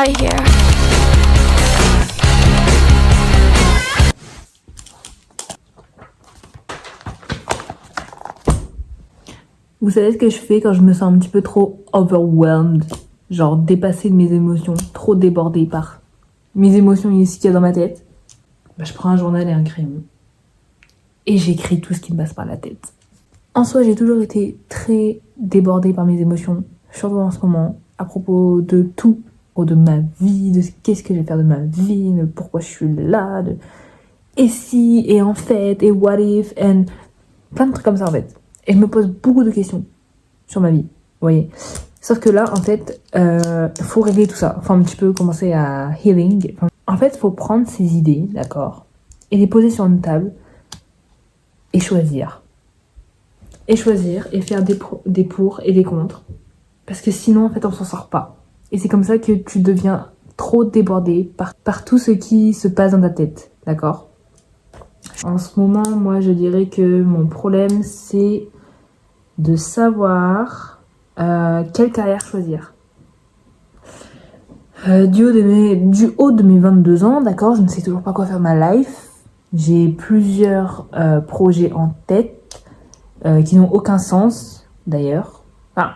out of here. Vous savez ce que je fais quand je me sens un petit peu trop overwhelmed, genre dépassée de mes émotions, trop débordée par mes émotions ici qu'il y a dans ma tête? Bah, je prends un journal et un crayon et j'écris tout ce qui me passe par la tête. En soi, j'ai toujours été très débordée par mes émotions, surtout en ce moment, à propos de tout, de ma vie, de qu'est-ce que je vais faire de ma vie, de pourquoi je suis là, de et si, et en fait, et what if, and plein de trucs comme ça en fait. Et je me pose beaucoup de questions sur ma vie, vous voyez. Sauf que là, en fait, faut régler tout ça. Faut un petit peu commencer à healing. En fait, faut prendre ces idées, d'accord, et les poser sur une table et choisir. Et choisir et faire des pour et des contre. Parce que sinon, en fait, on s'en sort pas. Et c'est comme ça que tu deviens trop débordé par tout ce qui se passe dans ta tête, d'accord? En ce moment, moi, je dirais que mon problème, c'est de savoir quelle carrière choisir. Du haut de mes 22 ans, d'accord, je ne sais toujours pas quoi faire de ma life. J'ai plusieurs projets en tête qui n'ont aucun sens, d'ailleurs. Enfin,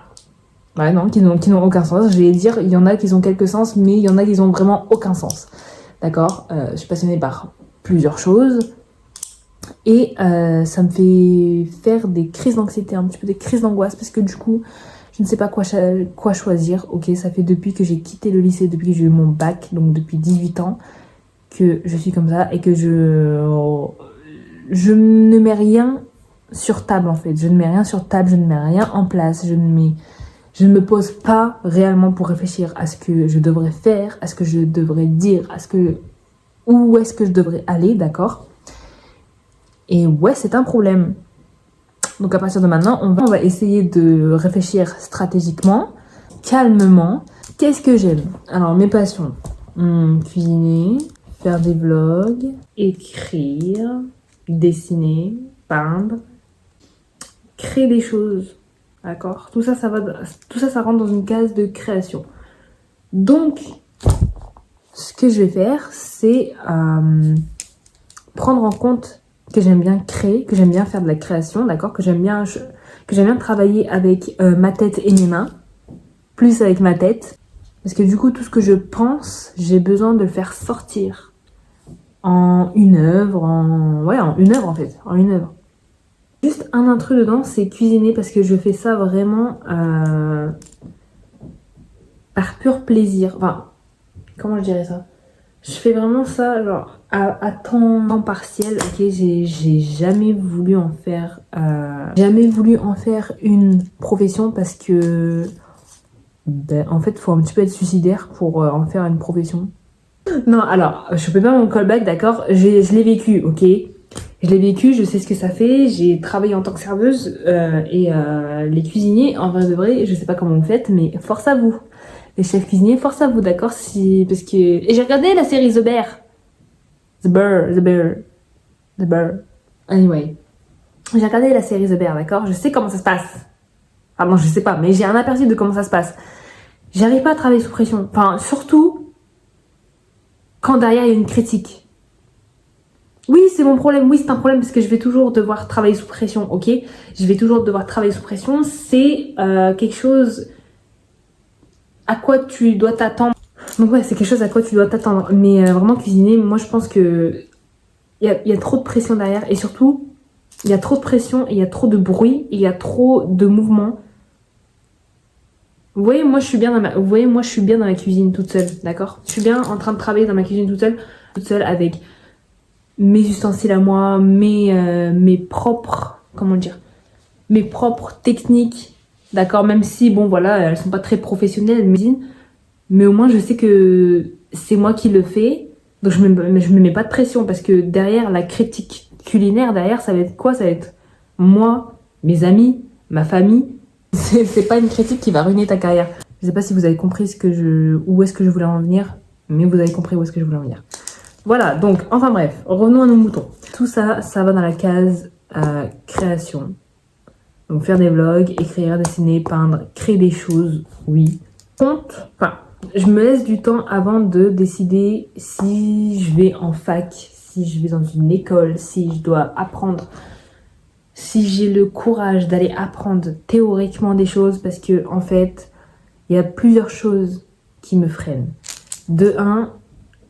ouais, non, qui n'ont aucun sens. Je vais dire, il y en a qui ont quelques sens, mais il y en a qui n'ont vraiment aucun sens. D'accord, je suis passionnée par plusieurs choses. Et ça me fait faire des crises d'anxiété, un petit peu des crises d'angoisse, parce que du coup, je ne sais pas quoi choisir. Ok, ça fait depuis que j'ai quitté le lycée, depuis que j'ai eu mon bac, donc depuis 18 ans, que je suis comme ça et que je ne mets rien sur table en fait. Je ne mets rien sur table, je ne mets rien en place, je ne me pose pas réellement pour réfléchir à ce que je devrais faire, à ce que je devrais dire, où est-ce que je devrais aller, d'accord? Et ouais, c'est un problème. Donc à partir de maintenant, on va essayer de réfléchir stratégiquement, calmement. Qu'est-ce que j'aime? Alors mes passions, cuisiner, faire des vlogs, écrire, dessiner, peindre, créer des choses. D'accord? Tout ça, ça rentre dans une case de création. Donc, ce que je vais faire, c'est prendre en compte que j'aime bien créer, que j'aime bien faire de la création, d'accord, que j'aime bien travailler avec ma tête et mes mains, plus avec ma tête, parce que du coup tout ce que je pense, j'ai besoin de le faire sortir en une œuvre, en une œuvre. Juste un intrus dedans, c'est cuisiner, parce que je fais ça vraiment par pur plaisir. Enfin, comment je dirais ça? Je fais vraiment ça genre à temps partiel, ok. J'ai jamais voulu en faire une profession, parce que en fait faut un petit peu être suicidaire pour en faire une profession. Non, alors je fais pas mon callback, d'accord, je l'ai vécu, ok. Je l'ai vécu, je sais ce que ça fait, j'ai travaillé en tant que serveuse et les cuisiniers, en vrai de vrai, je sais pas comment vous faites, mais force à vous. Les chefs cuisiniers, force à vous, d'accord, parce que... Et j'ai regardé la série The Bear. The Bear. Anyway. J'ai regardé la série The Bear, d'accord. Je sais comment ça se passe. Enfin non, je sais pas, mais j'ai un aperçu de comment ça se passe. J'arrive pas à travailler sous pression. Enfin, surtout quand derrière il y a une critique. Oui, c'est mon problème. Oui, c'est un problème parce que je vais toujours devoir travailler sous pression, ok. Je vais toujours devoir travailler sous pression. C'est quelque chose à quoi tu dois t'attendre. Donc ouais, c'est quelque chose à quoi tu dois t'attendre. Mais vraiment cuisiner, moi je pense que il y a trop de pression derrière. Et surtout, il y a trop de pression, et il y a trop de bruit, et il y a trop de mouvements. Vous voyez, moi je suis bien dans ma cuisine toute seule, d'accord? Je suis bien en train de travailler dans ma cuisine toute seule avec mes ustensiles à moi, mes propres, comment dire, mes propres techniques, d'accord? Même si, bon voilà, elles sont pas très professionnelles, mais au moins je sais que c'est moi qui le fais, donc je me mets pas de pression, parce que derrière la critique culinaire, derrière ça va être quoi? Ça va être moi, mes amis, ma famille. C'est pas une critique qui va ruiner ta carrière. Je sais pas si vous avez compris où est-ce que je voulais en venir, mais vous avez compris où est-ce que je voulais en venir. Voilà, donc enfin bref, revenons à nos moutons. Tout ça, ça va dans la case création. Donc faire des vlogs, écrire, dessiner, peindre, créer des choses, oui. Je me laisse du temps avant de décider si je vais en fac, si je vais dans une école, si je dois apprendre, si j'ai le courage d'aller apprendre théoriquement des choses, parce que en fait, il y a plusieurs choses qui me freinent. De un,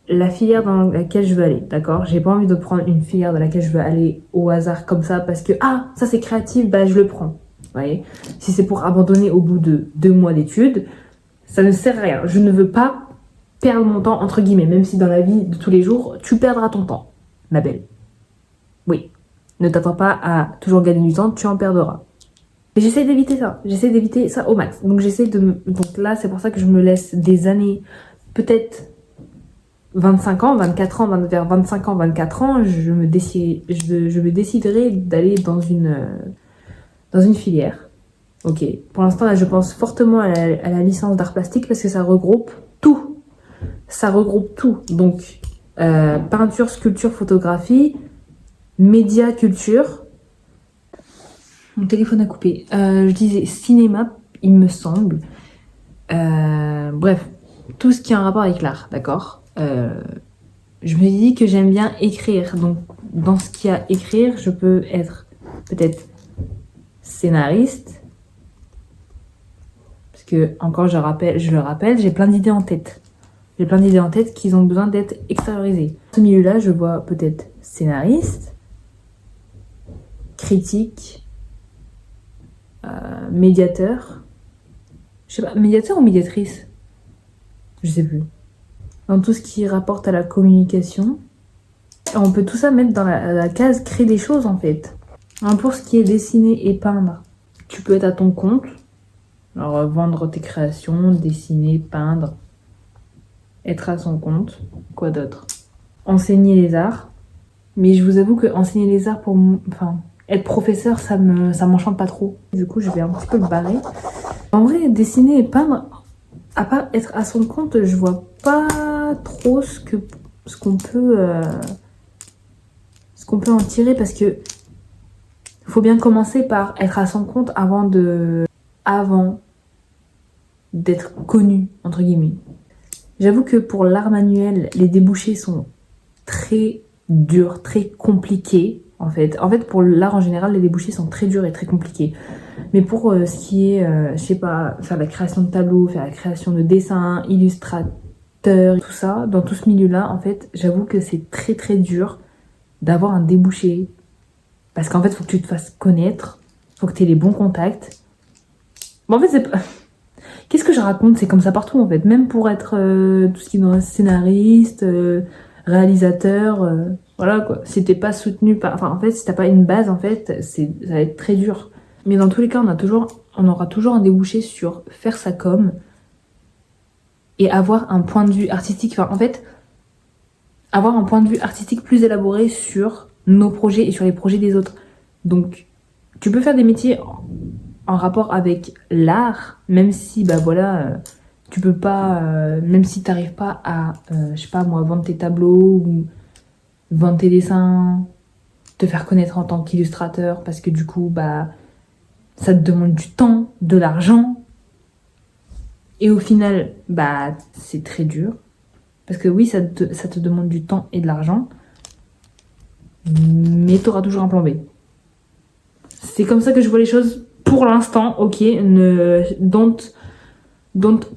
la filière dans laquelle je veux aller, d'accord? J'ai pas envie de prendre une filière dans laquelle je veux aller au hasard comme ça parce que ah, ça c'est créatif, bah je le prends. Vous voyez? Si c'est pour abandonner au bout de 2 mois d'études, ça ne sert à rien. Je ne veux pas perdre mon temps, entre guillemets, même si dans la vie de tous les jours, tu perdras ton temps, ma belle. Oui. Ne t'attends pas à toujours gagner du temps, tu en perdras. Et j'essaie d'éviter ça. J'essaie d'éviter ça au max. Donc j'essaie de Donc là, c'est pour ça que je me laisse des années, peut-être 25 ans, 24 ans, vers 25 ans, 24 ans, je me déciderai d'aller dans une filière. Ok. Pour l'instant, là, je pense fortement à la licence d'art plastique parce que ça regroupe tout. Ça regroupe tout. Donc, peinture, sculpture, photographie, média, culture. Mon téléphone a coupé. Je disais cinéma, il me semble. Bref, tout ce qui est en rapport avec l'art, d'accord? Je me dis que j'aime bien écrire. Donc, dans ce qu'il y a à écrire, je peux être peut-être scénariste. Parce que, encore, je le rappelle, j'ai plein d'idées en tête. J'ai plein d'idées en tête qui ont besoin d'être extériorisées. Dans ce milieu-là, je vois peut-être scénariste, critique, médiateur. Je sais pas, médiateur ou médiatrice? Je sais plus. Dans tout ce qui rapporte à la communication. On peut tout ça mettre dans la case créer des choses en fait. Alors, pour ce qui est dessiner et peindre, tu peux être à ton compte. Alors vendre tes créations, dessiner, peindre, être à son compte. Quoi d'autre? Enseigner les arts. Mais je vous avoue que enseigner les arts enfin, être professeur, ça m'enchante pas trop. Du coup, je vais un petit peu le barrer. En vrai, dessiner et peindre, à part être à son compte, je vois pas trop ce qu'on peut en tirer parce que faut bien commencer par être à son compte avant d'être connu entre guillemets. J'avoue que pour l'art manuel, les débouchés sont très durs, très compliqués en fait. En fait, pour l'art en général, les débouchés sont très durs et très compliqués. Mais pour ce qui est, je sais pas, faire la création de tableaux, faire la création de dessins, illustrateur, tout ça, dans tout ce milieu-là, en fait, j'avoue que c'est très très dur d'avoir un débouché. Parce qu'en fait, il faut que tu te fasses connaître, il faut que tu aies les bons contacts. Bon, en fait, c'est pas... Qu'est-ce que je raconte? C'est comme ça partout, en fait. Même pour être tout ce qui est dans scénariste, réalisateur, voilà quoi. Si t'es pas soutenu par... Enfin, en fait, si t'as pas une base, en fait, ça va être très dur. Mais dans tous les cas, on aura toujours un débouché sur faire sa com et avoir un point de vue artistique. Enfin, en fait, avoir un point de vue artistique plus élaboré sur nos projets et sur les projets des autres. Donc, tu peux faire des métiers en rapport avec l'art, même si, bah voilà, tu peux pas, même si t'arrives pas à, je sais pas moi, vendre tes tableaux ou vendre tes dessins, te faire connaître en tant qu'illustrateur, parce que du coup, bah, ça te demande du temps, de l'argent. Et au final, bah, c'est très dur. Parce que oui, ça te demande du temps et de l'argent. Mais tu auras toujours un plan B. C'est comme ça que je vois les choses pour l'instant, ok. Don't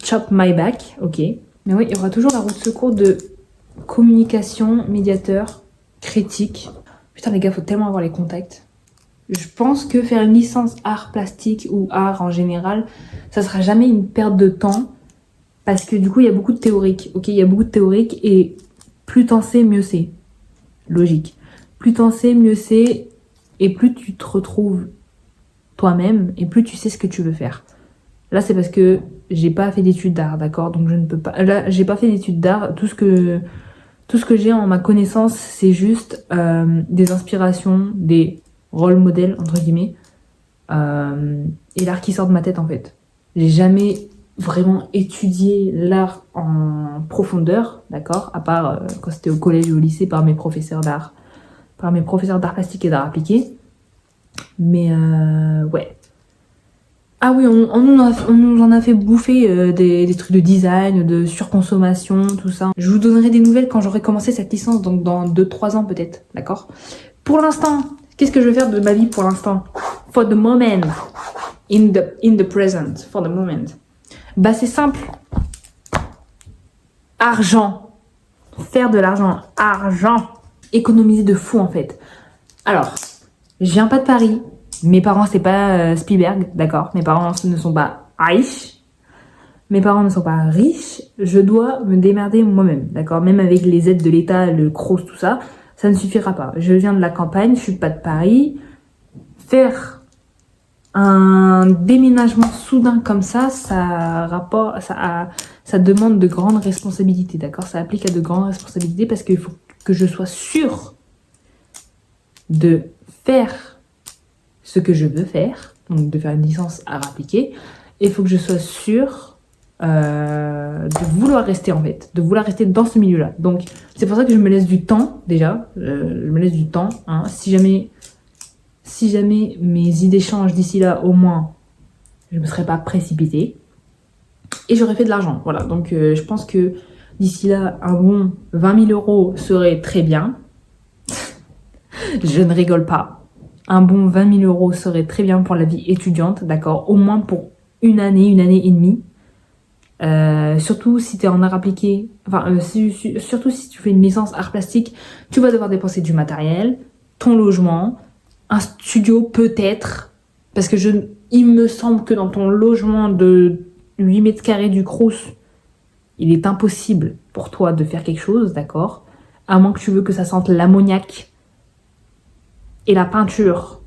chop my back, ok. Mais oui, il y aura toujours la roue de secours de communication, médiateur, critique. Putain les gars, faut tellement avoir les contacts. Je pense que faire une licence art plastique ou art en général, ça sera jamais une perte de temps. Parce que du coup, il y a beaucoup de théorique, ok. Il y a beaucoup de théorique et plus t'en sais, mieux c'est. Logique. Plus t'en sais, mieux c'est, et plus tu te retrouves toi-même, et plus tu sais ce que tu veux faire. Là, c'est parce que j'ai pas fait d'études d'art, d'accord? Donc je ne peux pas... Là, j'ai pas fait d'études d'art. Tout ce que j'ai en ma connaissance, c'est juste des inspirations, des rôles modèles, entre guillemets, et l'art qui sort de ma tête, en fait. J'ai jamais vraiment étudié l'art en profondeur, d'accord? À part quand c'était au collège et au lycée par mes professeurs d'art plastique et d'art appliqué. Mais ouais. Ah oui, on nous en a fait bouffer des trucs de design, de surconsommation, tout ça. Je vous donnerai des nouvelles quand j'aurai commencé cette licence, donc dans 2-3 ans peut-être, d'accord? Pour l'instant, qu'est-ce que je vais faire de ma vie pour l'instant? For the moment, in the present, for the moment. Bah c'est simple. Argent. Faire de l'argent. Argent. Économiser de fou en fait. Alors, je viens pas de Paris. Mes parents, c'est pas Spielberg, d'accord? Mes parents ne sont pas riches. Mes parents ne sont pas riches. Je dois me démerder moi-même, d'accord? Même avec les aides de l'État, le CROS, tout ça, ça ne suffira pas. Je viens de la campagne, je suis pas de Paris. Faire un déménagement soudain comme ça, ça demande de grandes responsabilités, d'accord? Ça applique à de grandes responsabilités parce qu'il faut que je sois sûre de faire ce que je veux faire, donc de faire une licence à appliquer, et il faut que je sois sûre de vouloir rester en fait, de vouloir rester dans ce milieu-là. Donc c'est pour ça que je me laisse du temps déjà, je me laisse du temps. Hein. Si jamais mes idées changent d'ici là, au moins je ne me serais pas précipitée et j'aurais fait de l'argent. Voilà, donc je pense que d'ici là, un bon 20 000 euros serait très bien. Je ne rigole pas. Un bon 20 000 euros serait très bien pour la vie étudiante, d'accord? Au moins pour une année et demie. Surtout si tu es en art appliqué, enfin, surtout si tu fais une licence art plastique, tu vas devoir dépenser du matériel, ton logement, un studio peut-être, parce que il me semble que dans ton logement de 8 mètres carrés du Crous, il est impossible pour toi de faire quelque chose, d'accord? À moins que tu veux que ça sente l'ammoniac et la peinture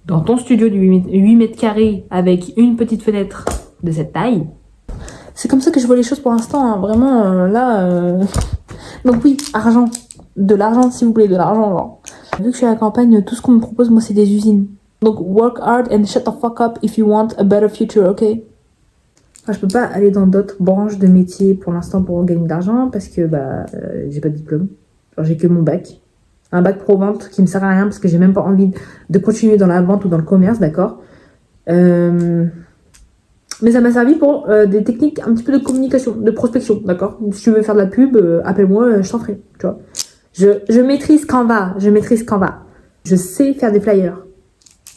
dans ton studio de 8 mètres carrés avec une petite fenêtre de cette taille. C'est comme ça que je vois les choses pour l'instant, hein. Vraiment, là... Donc oui, argent. De l'argent, s'il vous plaît, de l'argent, genre. Vu que je suis à la campagne, tout ce qu'on me propose, moi, c'est des usines. Donc, work hard and shut the fuck up if you want a better future, ok? Enfin, je peux pas aller dans d'autres branches de métier pour l'instant pour gagner de l'argent parce que, j'ai pas de diplôme. Genre, j'ai que mon bac. Un bac pro vente qui me sert à rien parce que j'ai même pas envie de continuer dans la vente ou dans le commerce, d'accord? Mais ça m'a servi pour des techniques un petit peu de communication, de prospection, d'accord? Si tu veux faire de la pub, appelle-moi, je t'en ferai, tu vois? Je maîtrise Canva, Je sais faire des flyers.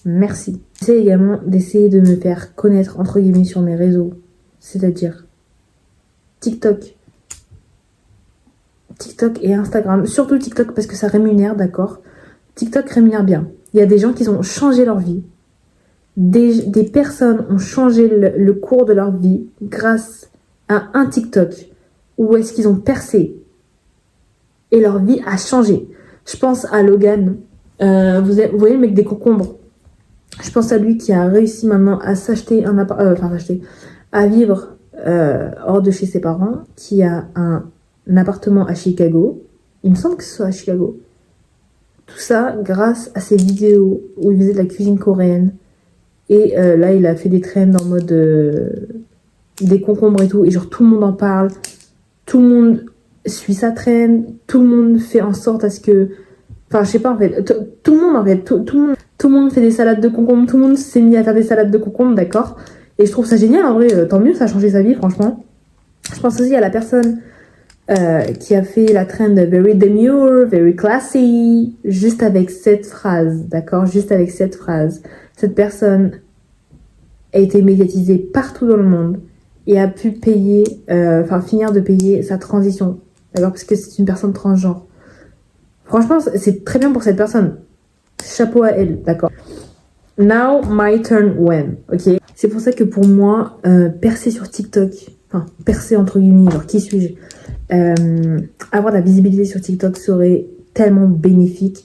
Merci. J'essaie également d'essayer de me faire connaître, entre guillemets, sur mes réseaux. C'est-à-dire TikTok et Instagram. Surtout TikTok parce que ça rémunère, d'accord? TikTok rémunère bien. Il y a des gens qui ont changé leur vie. Des personnes ont changé le cours de leur vie grâce à un TikTok où est-ce qu'ils ont percé et leur vie a changé. Je pense à Logan. Vous voyez le mec des concombres. Je pense à lui qui a réussi maintenant à s'acheter à vivre hors de chez ses parents, qui a un appartement à Chicago. Il me semble que ce soit à Chicago. Tout ça grâce à ses vidéos où il faisait de la cuisine coréenne. Et là, il a fait des trends en mode des concombres et tout. Et genre, tout le monde en parle. Tout le monde suit sa trend. Tout le monde fait en sorte à ce que... Enfin, je sais pas, en fait. Tout le monde, en fait. Tout le monde fait des salades de concombres. Tout le monde s'est mis à faire des salades de concombres, d'accord? Et je trouve ça génial, en vrai. Tant mieux, ça a changé sa vie, franchement. Je pense aussi à la personne qui a fait la trend very demure, very classy. Juste avec cette phrase, d'accord? Juste avec cette phrase. Cette personne a été médiatisée partout dans le monde et a pu finir de payer sa transition, d'accord, parce que c'est une personne transgenre. Franchement, c'est très bien pour cette personne. Chapeau à elle, d'accord. Now my turn when, ok. C'est pour ça que pour moi, percer sur TikTok, enfin percer entre guillemets, genre qui suis-je, avoir de la visibilité sur TikTok serait tellement bénéfique.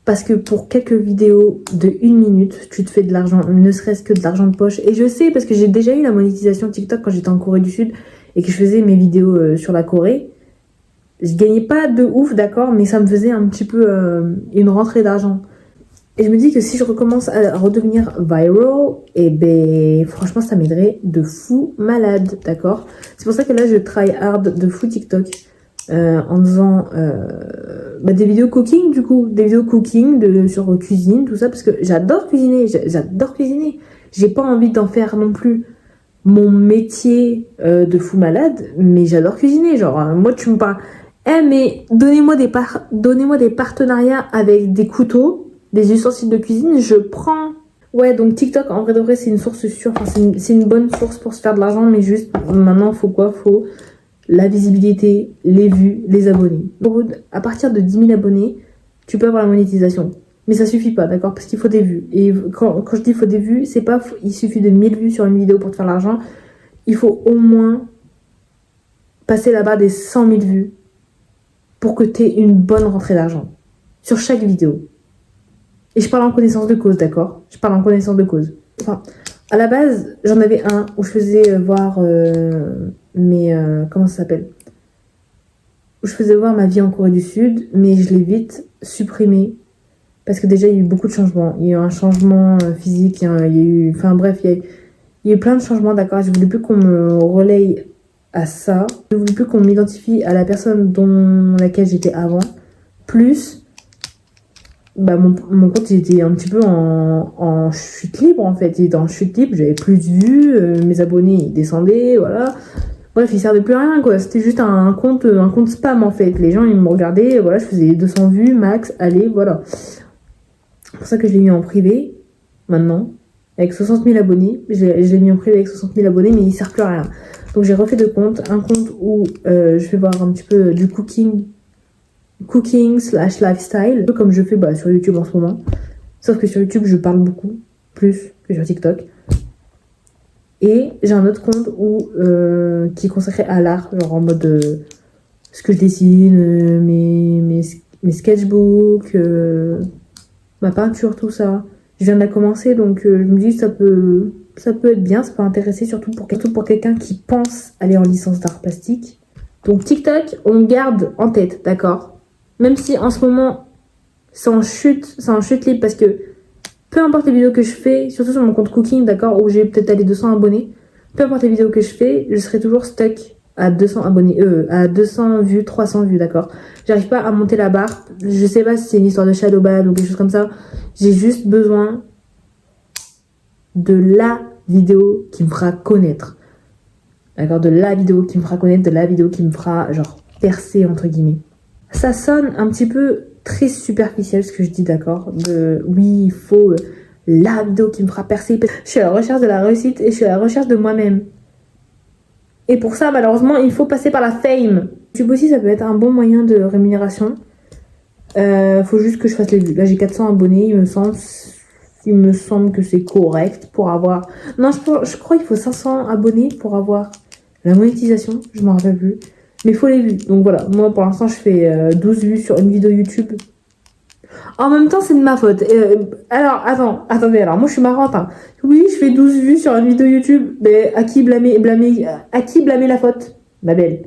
Parce que pour quelques vidéos de 1 minute, tu te fais de l'argent, ne serait-ce que de l'argent de poche. Et je sais, parce que j'ai déjà eu la monétisation TikTok quand j'étais en Corée du Sud et que je faisais mes vidéos sur la Corée. Je gagnais pas de ouf, d'accord, mais ça me faisait un petit peu une rentrée d'argent. Et je me dis que si je recommence à redevenir viral, et ben franchement, ça m'aiderait de fou malade, d'accord? C'est pour ça que là, je try hard de fou TikTok. En faisant des vidéos cooking, du coup, des vidéos cooking sur cuisine, tout ça, parce que j'adore cuisiner, J'ai pas envie d'en faire non plus mon métier de fou malade, mais j'adore cuisiner. Genre, moi, tu me parles, mais donnez-moi des partenariats avec des couteaux, des ustensiles de cuisine, je prends. Ouais, donc TikTok, en vrai de vrai, c'est une source sûre. Enfin, c'est une bonne source pour se faire de l'argent, mais juste, maintenant, faut quoi? Faut la visibilité, les vues, les abonnés. Donc, à partir de 10 000 abonnés, tu peux avoir la monétisation. Mais ça suffit pas, d'accord? Parce qu'il faut des vues. Et quand je dis faut des vues, c'est pas il suffit de 1000 vues sur une vidéo pour te faire l'argent. Il faut au moins passer là-bas des 100 000 vues pour que tu aies une bonne rentrée d'argent sur chaque vidéo. Et je parle en connaissance de cause, d'accord? Je parle en connaissance de cause. Enfin, à la base, j'en avais un où je faisais voir comment ça s'appelle? Où je faisais voir ma vie en Corée du Sud, mais je l'ai vite supprimé. Parce que déjà, il y a eu beaucoup de changements. Il y a eu un changement physique, il y a eu... Enfin bref, il y a eu plein de changements, d'accord? Je voulais plus qu'on me relaye à ça. Je voulais plus qu'on m'identifie à la personne dont laquelle j'étais avant. Plus, bah mon compte, il était un petit peu en chute libre, en fait. Il était en chute libre, j'avais plus de vues, mes abonnés, ils descendaient, voilà. Bref, il servait plus à rien, quoi. C'était juste un compte spam, en fait. Les gens, ils me regardaient, voilà, je faisais 200 vues, max, allez, voilà. C'est pour ça que je l'ai mis en privé, maintenant, avec 60 000 abonnés. Je l'ai mis en privé avec 60 000 abonnés, mais il sert plus à rien. Donc j'ai refait deux comptes. Un compte où je vais voir un petit peu du cooking / lifestyle, un peu comme je fais sur YouTube en ce moment. Sauf que sur YouTube, je parle beaucoup, plus que sur TikTok. Et j'ai un autre compte qui est consacré à l'art, genre en mode ce que je dessine, mes sketchbooks, ma peinture, tout ça. Je viens de la commencer, donc je me dis ça peut être bien, ça peut intéresser surtout pour quelqu'un qui pense aller en licence d'art plastique. Donc TikTok, on garde en tête, d'accord? Même si en ce moment c'est en chute libre, parce que peu importe les vidéos que je fais, surtout sur mon compte cooking, d'accord, où j'ai peut-être allé 200 abonnés, peu importe les vidéos que je fais, je serai toujours stuck à 200 abonnés, à 200 vues, 300 vues, d'accord. J'arrive pas à monter la barre. Je sais pas si c'est une histoire de shadow ban ou quelque chose comme ça. J'ai juste besoin de la vidéo qui me fera connaître. D'accord, de la vidéo qui me fera connaître, de la vidéo qui me fera, genre, percer, entre guillemets. Ça sonne un petit peu très superficiel, ce que je dis, d'accord. Oui, il faut la vidéo qui me fera percer. Je suis à la recherche de la réussite et je suis à la recherche de moi-même. Et pour ça, malheureusement, il faut passer par la fame. YouTube aussi, ça peut être un bon moyen de rémunération. Faut juste que je fasse les vues. Là, j'ai 400 abonnés, il me semble que c'est correct pour avoir... Non, je crois qu'il faut 500 abonnés pour avoir la monétisation. Je m'en rappelle plus. Mais il faut les vues. Donc voilà, moi, pour l'instant, je fais 12 vues sur une vidéo YouTube. En même temps, c'est de ma faute. Alors, attendez, alors moi je suis marrante. Hein. Oui, je fais 12 vues sur une vidéo YouTube, mais à qui blâmer la faute, ma belle?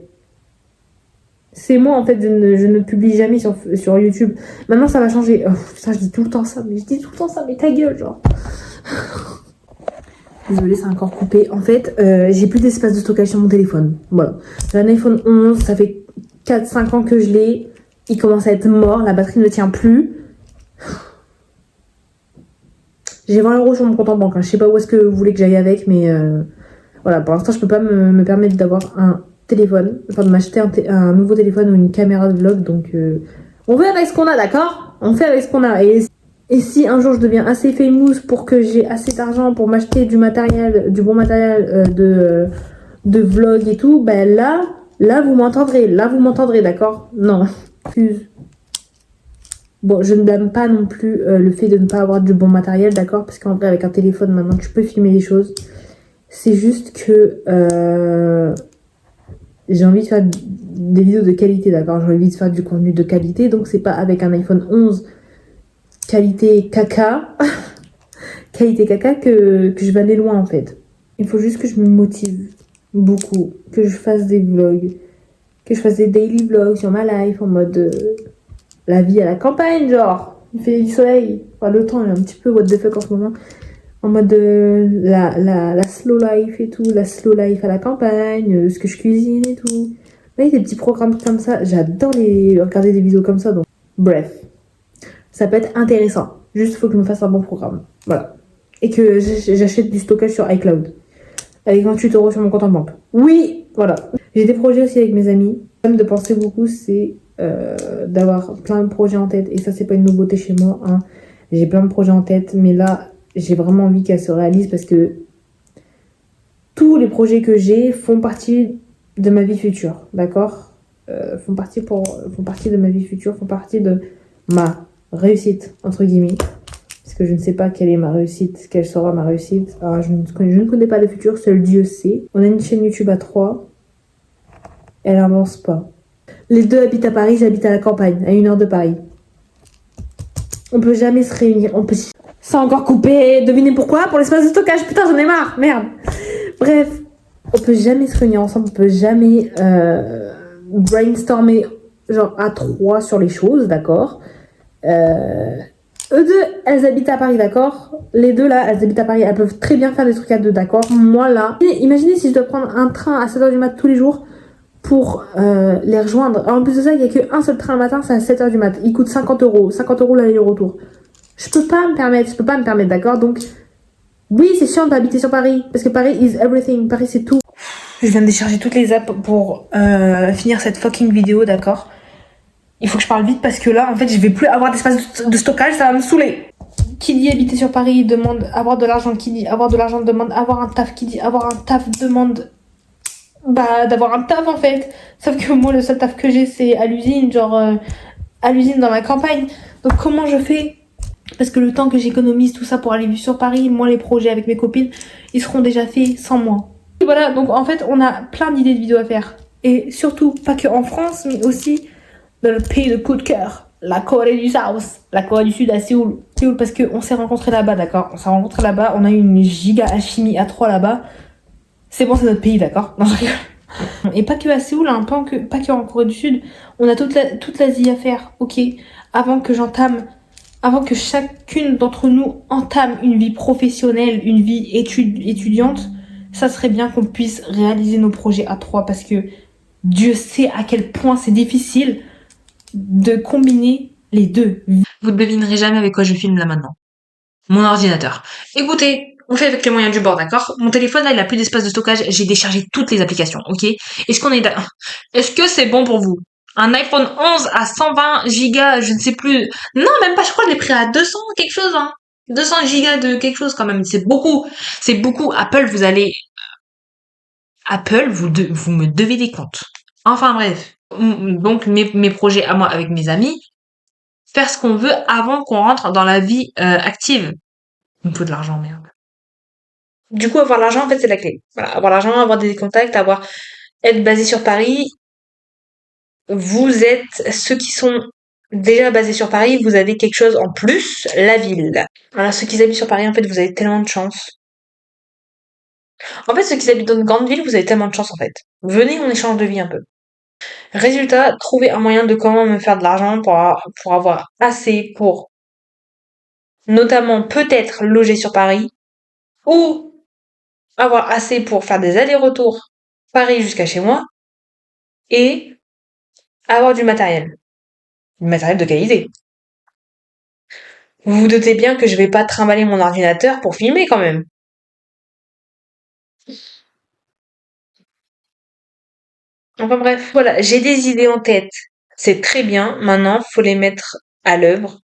C'est moi en fait, je ne publie jamais sur YouTube. Maintenant ça va changer. Oh, putain, je dis tout le temps ça, mais ta gueule, genre. Désolée, c'est encore coupé. En fait, j'ai plus d'espace de stockage sur mon téléphone. Voilà. J'ai un iPhone 11, ça fait 4-5 ans que je l'ai. Il commence à être mort, la batterie ne tient plus. J'ai 20 € sur mon compte en banque. Hein. Je sais pas où est-ce que vous voulez que j'aille avec, mais voilà, pour l'instant, je peux pas me permettre d'avoir un téléphone, enfin de m'acheter un nouveau téléphone ou une caméra de vlog. Donc, on fait avec ce qu'on a, d'accord? On fait avec ce qu'on a. Et si un jour je deviens assez famous pour que j'ai assez d'argent pour m'acheter du bon matériel de vlog et tout, ben là vous m'entendrez, d'accord? Non, excuse. Bon, je ne blâme pas non plus le fait de ne pas avoir du bon matériel, d'accord? Parce qu'en vrai, avec un téléphone, maintenant, tu peux filmer les choses. C'est juste que j'ai envie de faire des vidéos de qualité, d'accord? J'ai envie de faire du contenu de qualité, donc c'est pas avec un iPhone 11 qualité caca, qualité caca que je vais aller loin, en fait. Il faut juste que je me motive beaucoup, que je fasse des vlogs, que je fasse des daily vlogs sur ma life en mode... la vie à la campagne, genre, il fait du soleil. Enfin, le temps est un petit peu what the fuck en ce moment. En mode la slow life et tout, la slow life à la campagne, ce que je cuisine et tout. Vous voyez, des petits programmes comme ça, j'adore regarder des vidéos comme ça. Donc, bref, ça peut être intéressant. Juste, faut que je me fasse un bon programme. Voilà. et que j'achète du stockage sur iCloud avec 28 € sur mon compte en banque. Oui, voilà. J'ai des projets aussi avec mes amis. De penser beaucoup, c'est d'avoir plein de projets en tête. Et ça, c'est pas une nouveauté chez moi. Hein. J'ai plein de projets en tête, mais là, j'ai vraiment envie qu'elles se réalisent parce que tous les projets que j'ai font partie de ma vie future, d'accord, font partie de ma vie future, font partie de ma réussite, entre guillemets. Parce que je ne sais pas quelle est ma réussite, quelle sera ma réussite. Alors, je ne connais pas le futur, seul Dieu sait. On a une chaîne YouTube à 3. Elle n'avance pas. Les deux habitent à Paris, j'habite à la campagne, à 1 heure de Paris. On peut jamais se réunir. Ça a encore coupé. Devinez pourquoi? Pour l'espace de stockage. Putain, j'en ai marre. Merde. Bref, on peut jamais se réunir ensemble. On peut jamais brainstormer genre à 3 sur les choses, d'accord. Eux deux, elles habitent à Paris, d'accord. Les deux là, elles habitent à Paris. Elles peuvent très bien faire des trucs à deux, d'accord. Moi là, imaginez si je dois prendre un train à 7h du mat tous les jours pour les rejoindre. Alors, en plus de ça, il n'y a qu'un seul train le matin, c'est à 7h du mat. Il coûte 50 €. 50 € l'aller-retour. Je peux pas me permettre, d'accord. Donc, oui, c'est chiant d'habiter sur Paris. Parce que Paris is everything. Paris, c'est tout. Je viens de décharger toutes les apps pour finir cette fucking vidéo, d'accord. Il faut que je parle vite parce que là, en fait, je vais plus avoir d'espace de stockage, ça va me saouler. Qui dit habiter sur Paris demande avoir de l'argent. Qui dit avoir de l'argent demande avoir un taf. Qui dit avoir un taf demande d'avoir un taf en fait. Sauf que moi, le seul taf que j'ai, c'est à l'usine, genre à l'usine dans ma campagne. Donc comment je fais? Parce que le temps que j'économise tout ça pour aller vivre sur Paris, moi, les projets avec mes copines, ils seront déjà faits sans moi. Et voilà, donc en fait, on a plein d'idées de vidéos à faire. Et surtout, pas que en France, mais aussi dans le pays de coup de cœur, la Corée du South, la Corée du Sud à Séoul. Séoul, parce qu'on s'est rencontrés là-bas, d'accord. On s'est rencontrés là-bas, on a eu une giga alchimie à 3 là-bas. C'est bon, c'est notre pays, d'accord. Non, je rigole. Et pas que à Séoul, hein, pas que en Corée du Sud. On a toute l'Asie à faire, ok. Avant que chacune d'entre nous entame une vie professionnelle, une vie étudiante, ça serait bien qu'on puisse réaliser nos projets à 3 parce que Dieu sait à quel point c'est difficile de combiner les deux. Vous ne devinerez jamais avec quoi je filme là maintenant. Mon ordinateur. Écoutez, on fait avec les moyens du bord, d'accord? Mon téléphone, là, il a plus d'espace de stockage. J'ai déchargé toutes les applications, ok? Est-ce que c'est bon pour vous? Un iPhone 11 à 120 gigas, je ne sais plus. Non, même pas, je crois que je l'ai pris à 200 quelque chose, hein. 200 gigas de quelque chose quand même. C'est beaucoup. C'est beaucoup. Apple, vous me devez des comptes. Enfin bref. Donc, mes projets à moi avec mes amis. Faire ce qu'on veut avant qu'on rentre dans la vie active. Il me faut de l'argent, merde. Du coup, avoir l'argent, en fait, c'est la clé. Voilà, avoir l'argent, avoir des contacts, être basé sur Paris. Vous êtes ceux qui sont déjà basés sur Paris, vous avez quelque chose en plus, la ville. Voilà, ceux qui habitent sur Paris, en fait, vous avez tellement de chance. En fait, ceux qui habitent dans une grande ville, vous avez tellement de chance, en fait. Venez, on échange de vie un peu. Résultat, trouver un moyen de comment me faire de l'argent pour avoir assez pour notamment peut-être loger sur Paris ou avoir assez pour faire des allers-retours Paris jusqu'à chez moi et avoir du matériel. Du matériel de qualité. Vous vous doutez bien que je vais pas trimballer mon ordinateur pour filmer quand même. Enfin bref, voilà, j'ai des idées en tête. C'est très bien. Maintenant, faut les mettre à l'œuvre.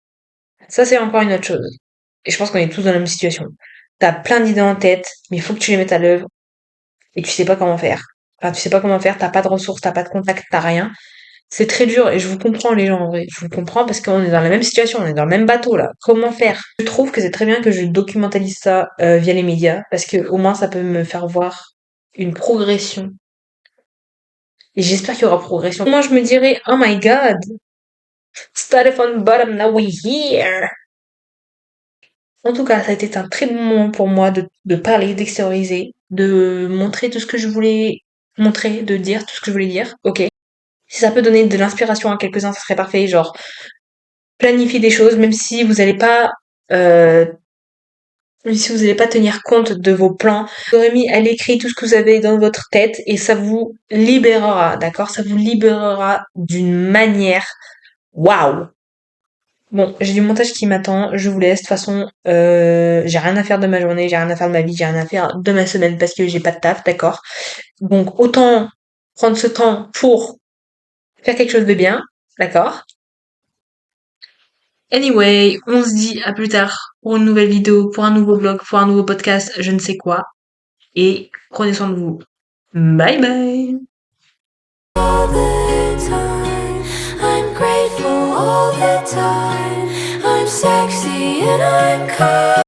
Ça, c'est encore une autre chose. Et je pense qu'on est tous dans la même situation. T'as plein d'idées en tête, mais il faut que tu les mettes à l'œuvre. Et tu sais pas comment faire. Enfin, tu sais pas comment faire, t'as pas de ressources, t'as pas de contact, t'as rien. C'est très dur et je vous comprends les gens en vrai. Je vous comprends parce qu'on est dans la même situation, on est dans le même bateau là. Comment faire? Je trouve que c'est très bien que je documentalise ça via les médias parce que au moins ça peut me faire voir une progression. Et j'espère qu'il y aura progression. Moi je me dirais oh my god, started from the bottom, now we here. En tout cas, ça a été un très bon moment pour moi de parler, d'extérioriser, de montrer tout ce que je voulais montrer, de dire tout ce que je voulais dire. Ok. Si ça peut donner de l'inspiration à quelques-uns, ça serait parfait. Genre, planifier des choses, même si vous n'allez pas tenir compte de vos plans. Vous aurez mis à l'écrit tout ce que vous avez dans votre tête et ça vous libérera, d'accord? Ça vous libérera d'une manière waouh! Bon, j'ai du montage qui m'attend, je vous laisse. De toute façon, j'ai rien à faire de ma journée, j'ai rien à faire de ma vie, j'ai rien à faire de ma semaine parce que j'ai pas de taf, d'accord? Donc autant prendre ce temps pour faire quelque chose de bien, d'accord? Anyway, on se dit à plus tard pour une nouvelle vidéo, pour un nouveau vlog, pour un nouveau podcast, je ne sais quoi. Et prenez soin de vous. Bye bye! All the time, I'm grateful all the time. I'm sexy and I'm kind.